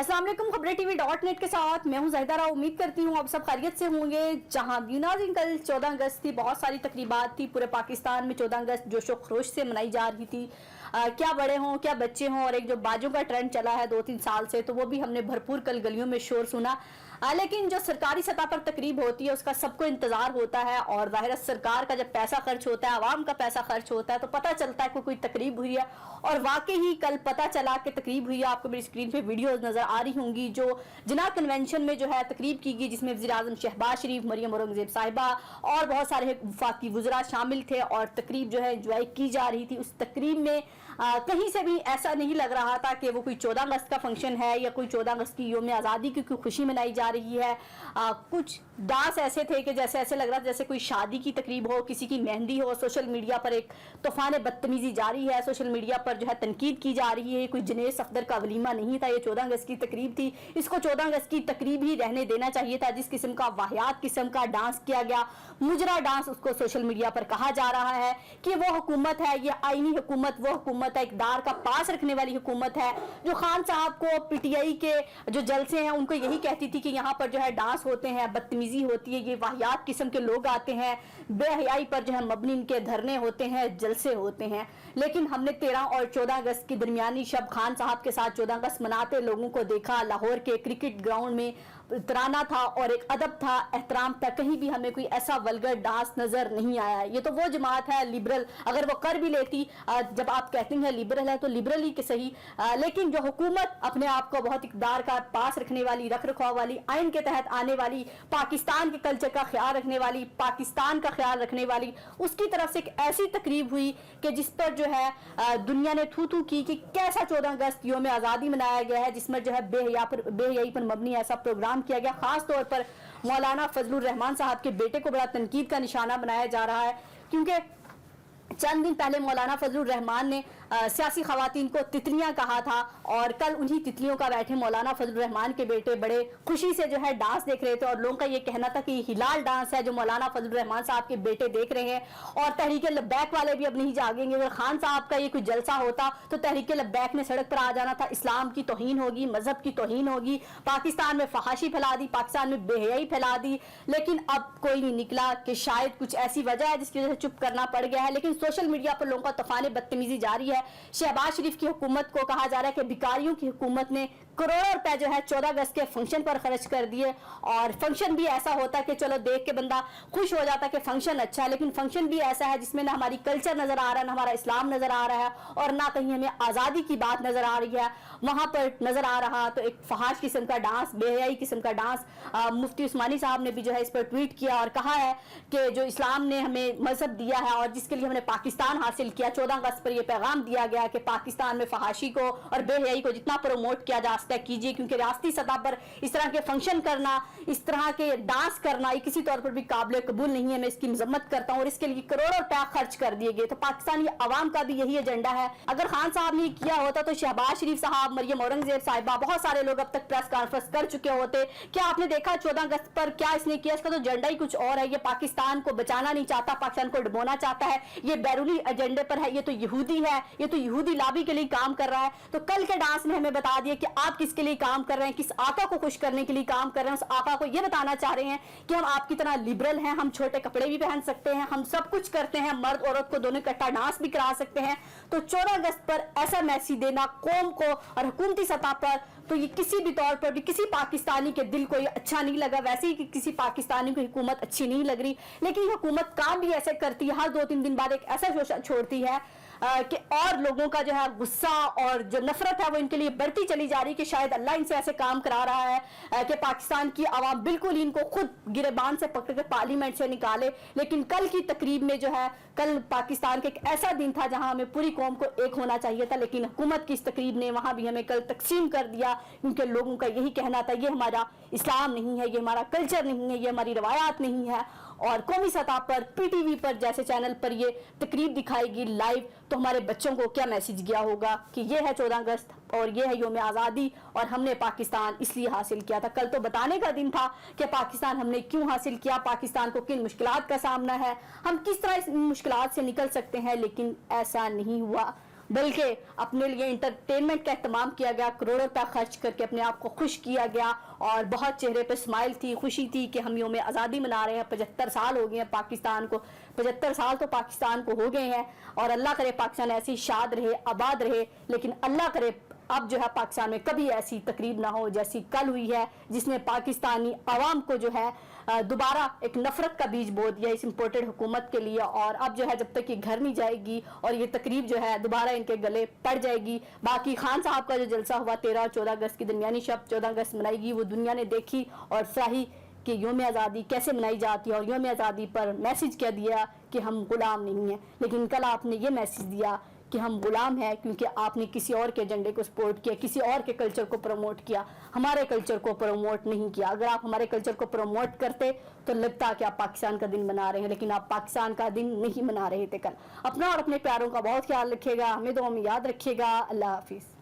अस्सलाम वालेकुम। खबरें TV.net के साथ मैं हूं ज़ाहिदा। उम्मीद करती हूं आप सब खैरियत से होंगे। जहां भी नाज़रीन कल 14 अगस्त थी, बहुत सारी तकरीबात थी पूरे पाकिस्तान में। 14 अगस्त जोशो खरोश से मनाई जा रही थी। क्या बड़े हों क्या बच्चे हों, और एक जो बाजों का ट्रेंड चला है 2-3 साल से, तो वो भी हमने भरपूर कल गलियों में शोर सुना। लेकिन जो सरकारी सतह पर तकरीब होती है उसका सबको इंतजार होता है, और ज़ाहिर सरकार का जब पैसा खर्च होता है, आवाम का पैसा खर्च होता है, तो पता चलता है कि कोई तकरीब हुई है। और वाकई ही कल पता चला कि तकरीब हुई है। आपको मेरी स्क्रीन पे वीडियोस नजर आ रही होंगी जो जिना कन्वेंशन में जो है तकरीब की गई, जिसमें वज़ीर आज़म शहबाज शरीफ, मरियम औरंगज़ेब साहिबा और बहुत सारे वफाकी वज़रा शामिल थे, और तकरीब जो है एंजॉय की जा रही थी। उस तकरीब में कहीं से भी ऐसा नहीं लग रहा था कि वो कोई 14 अगस्त का फंक्शन है या कोई 14 अगस्त की यौम आज़ादी की कोई खुशी मनाई जा रही है। कुछ डांस ऐसे थे कि जैसे ऐसे लग रहा था जैसे कोई शादी की तकरीब हो, किसी की मेहंदी हो। सोशल मीडिया पर एक तूफान बदतमीजी जारी है। सोशल मीडिया पर जो है तनकीद की जा रही है। कोई जनेस सफदर का वलीमा नहीं था, ये 14 अगस्त की तकरीब थी। इसको 14 अगस्त की तकरीब ही रहने देना चाहिए था। जिस किस्म का वाहियात किस्म का डांस किया गया, मुजरा डांस उसको सोशल मीडिया पर कहा जा रहा है कि वो हुकूमत है, ये आईनी हुकूमत वो हुकूमत है, इक़्तिदार का पास रखने वाली हुकूमत है, जो खान साहब को PTI के जो जलसे हैं उनको यही कहती थी कि यहाँ पर जो है डांस होते हैं, बदतमीजी होती है, ये वाहियात किस्म के लोग आते हैं, बेहयाई पर जो है मबनी इनके धरने होते हैं, जलसे होते हैं। लेकिन हमने 13 और 14 अगस्त की दरमियानी शब खान साहब के साथ 14 अगस्त मनाते लोगों को देखा। लाहौर के क्रिकेट ग्राउंड में तराना था और एक अदब था, एहतराम था। कहीं भी हमें कोई ऐसा वल्गर डांस नजर नहीं आया। ये तो वो जमात है लिबरल, अगर वो कर भी लेती, जब आप कहते हैं लिबरल है तो लिबरल ही के सही, लेकिन जो हुकूमत अपने आप को बहुत इक़्तिदार का पास रखने वाली, रख रखाव वाली, आइन के तहत आने वाली, पाकिस्तान के कल्चर का ख्याल रखने वाली, पाकिस्तान का ख्याल रखने वाली, उसकी तरफ से एक ऐसी तकरीब हुई कि जिस पर जो है दुनिया ने थू थू की कि कैसा 14 अगस्त यौम आज़ादी मनाया गया है, जिसमें जो है बेहयाई पर मबनी ऐसा प्रोग्राम किया गया। खास तौर पर मौलाना फजलुर रहमान साहब के बेटे को बड़ा तनकीद का निशाना बनाया जा रहा है, क्योंकि चंद दिन पहले मौलाना फजलुर रहमान ने सियासी खवातीन को तितलियां कहा था, और कल उन्हीं तितलियों का बैठे मौलाना फजलुर रहमान के बेटे बड़े खुशी से जो है डांस देख रहे थे, और लोगों का ये कहना था कि हिलाल डांस है जो मौलाना फजलुर रहमान साहब के बेटे देख रहे हैं। और तहरीक लब्बैक वाले भी अब नहीं जागेंगे। अगर खान साहब का ये कोई जलसा होता तो तहरीक लब्बैक ने सड़क पर आ जाना था। इस्लाम की तौहीन होगी, मजहब की तौहीन होगी, पाकिस्तान में फहाशी फैला दी, पाकिस्तान में बेहयाई फैला दी। लेकिन अब कोई नहीं निकला कि शायद कुछ ऐसी वजह है जिसकी वजह से चुप करना पड़ गया है। लेकिन सोशल मीडिया पर लोगों का तूफान बदतमीजी जारी है। शहबाज शरीफ की हुकूमत को कहा जा रहा है कि भिखारियों की हुकूमत ने करोड़ों रुपए जो है 14 अगस्त के फंक्शन पर खर्च कर दिए। और फंक्शन भी ऐसा होता कि चलो देख के बंदा खुश हो जाता कि फंक्शन अच्छा है, लेकिन फंक्शन भी ऐसा है जिसमें ना हमारी कल्चर नजर आ रहा है, ना हमारा इस्लाम नजर आ रहा है, और ना कहीं हमें आजादी की बात नजर आ रही है। वहां पर नजर आ रहा तो एक फहाश किस्म का डांस, बेहयाई किस्म का डांस। मुफ्ती उस्मानी साहब ने भी जो है इस पर ट्वीट किया और कहा है कि जो इस्लाम ने हमें मजहब दिया है और जिसके लिए हमने पाकिस्तान हासिल किया, 14 अगस्त पर यह पैगाम दिया गया कि पाकिस्तान में फहाशी को और बेहयाई को जितना प्रमोट किया जा सकता है कीजिए, क्योंकि रियासती सतह पर इस तरह के फंक्शन करना, इस तरह के डांस करना, ये किसी तौर पर भी काबिल कबूल नहीं है। मैं इसकी मजम्मत करता हूँ, और इसके लिए करोड़ों रुपया खर्च कर दिए गए। तो पाकिस्तानी अवाम का भी यही एजेंडा है। अगर खान साहब ने किया होता तो शहबाज शरीफ साहब, मरियम औरंगजेब साहिबा, बहुत सारे लोग अब तक प्रेस कॉन्फ्रेंस कर चुके होते। क्या आपने देखा 14 अगस्त पर क्या इसने किया? इसका तो एजेंडा ही कुछ और है। ये पाकिस्तान को बचाना नहीं चाहता, पाकिस्तान को डुबोना चाहता है, ये बैरूनी एजेंडे पर है, ये तो यहूदी है, ये तो यहूदी लाबी के लिए काम कर रहा है। तो कल के डांस ने हमें बता दिया कि आप किसके लिए काम कर रहे हैं, किस आका को खुश करने के लिए काम कर रहे हैं। उस आका को यह बताना चाह रहे हैं कि हम आपकी तरह लिबरल हैं, हम छोटे कपड़े भी पहन सकते हैं, हम सब कुछ करते हैं, मर्द औरत को दोनों इकट्ठा डांस भी करा सकते हैं। तो 14 अगस्त पर ऐसा मैसेज देना कौम को और हुकूमती सतह पर, तो ये किसी भी तौर पर भी किसी पाकिस्तानी के दिल को ये अच्छा नहीं लगा। वैसे ही कि किसी पाकिस्तानी को हुकूमत अच्छी नहीं लग रही, लेकिन हुकूमत काम भी ऐसे करती है, हर 2-3 दिन बाद एक ऐसा शोषण छोड़ती है कि और लोगों का जो है गुस्सा और जो नफरत है वो इनके लिए बढ़ती चली जा रही है कि शायद अल्लाह इनसे ऐसे काम करा रहा है कि पाकिस्तान की आवाम बिल्कुल इनको खुद गिरेबान से पकड़ के पार्लियामेंट से निकाले। लेकिन कल की तकरीब में जो है, कल पाकिस्तान का एक ऐसा दिन था जहां हमें पूरी कौम को एक होना चाहिए था, लेकिन हुकूमत की इस तकरीब ने वहां भी हमें कल तकसीम कर दिया, क्योंकि लोगों का यही कहना था ये हमारा इस्लाम नहीं है, ये हमारा कल्चर नहीं है, ये हमारी रवायात नहीं है। और कौमी सतह पर PTV पर जैसे चैनल पर ये तकरीब दिखाएगी लाइव, तो हमारे बच्चों को क्या मैसेज गया होगा कि ये है 14 अगस्त और ये है यौम आज़ादी, और हमने पाकिस्तान इसलिए हासिल किया था। कल तो बताने का दिन था कि पाकिस्तान हमने क्यों हासिल किया, पाकिस्तान को किन मुश्किलात का सामना है, हम किस तरह इस मुश्किलात से निकल सकते हैं, लेकिन ऐसा नहीं हुआ। बल्कि अपने लिए इंटरटेनमेंट का इस्तेमाल किया गया, करोड़ों रुपया खर्च करके अपने आप को खुश किया गया और बहुत चेहरे पे स्माइल थी, खुशी थी कि हम यौम आज़ादी मना रहे हैं। 75 साल हो गए हैं पाकिस्तान को, 75 साल तो पाकिस्तान को हो गए हैं और अल्लाह करे पाकिस्तान ऐसी शाद रहे, आबाद रहे। लेकिन अल्लाह करे अब जो है पाकिस्तान में कभी ऐसी तकरीब ना हो जैसी कल हुई है, जिसने पाकिस्तानी आवाम को जो है दोबारा एक नफरत का बीज बो दिया इस इम्पोर्टेड हुकूमत के लिए। और अब जो है जब तक ये घर नहीं जाएगी और ये तकरीब जो है दोबारा इनके गले पड़ जाएगी। बाकी खान साहब का जो जलसा हुआ 13 और 14 अगस्त की दरमियानी शब 14 अगस्त मनाएगी, वो दुनिया ने देखी और सही कि यौम आज़ादी कैसे मनाई जाती है और यौम आज़ादी पर मैसेज क्या दिया कि हम गुलाम नहीं हैं। लेकिन कल आपने ये मैसेज दिया कि हम गुलाम हैं क्योंकि आपने किसी और के एजेंडे को सपोर्ट किया, किसी और के कल्चर को प्रमोट किया, हमारे कल्चर को प्रमोट नहीं किया। अगर आप हमारे कल्चर को प्रमोट करते तो लगता कि आप पाकिस्तान का दिन मना रहे हैं, लेकिन आप पाकिस्तान का दिन नहीं मना रहे थे कल। अपना और अपने प्यारों का बहुत ख्याल रखिएगा, हमें दुआ में याद रखिएगा। अल्लाह हाफिज़।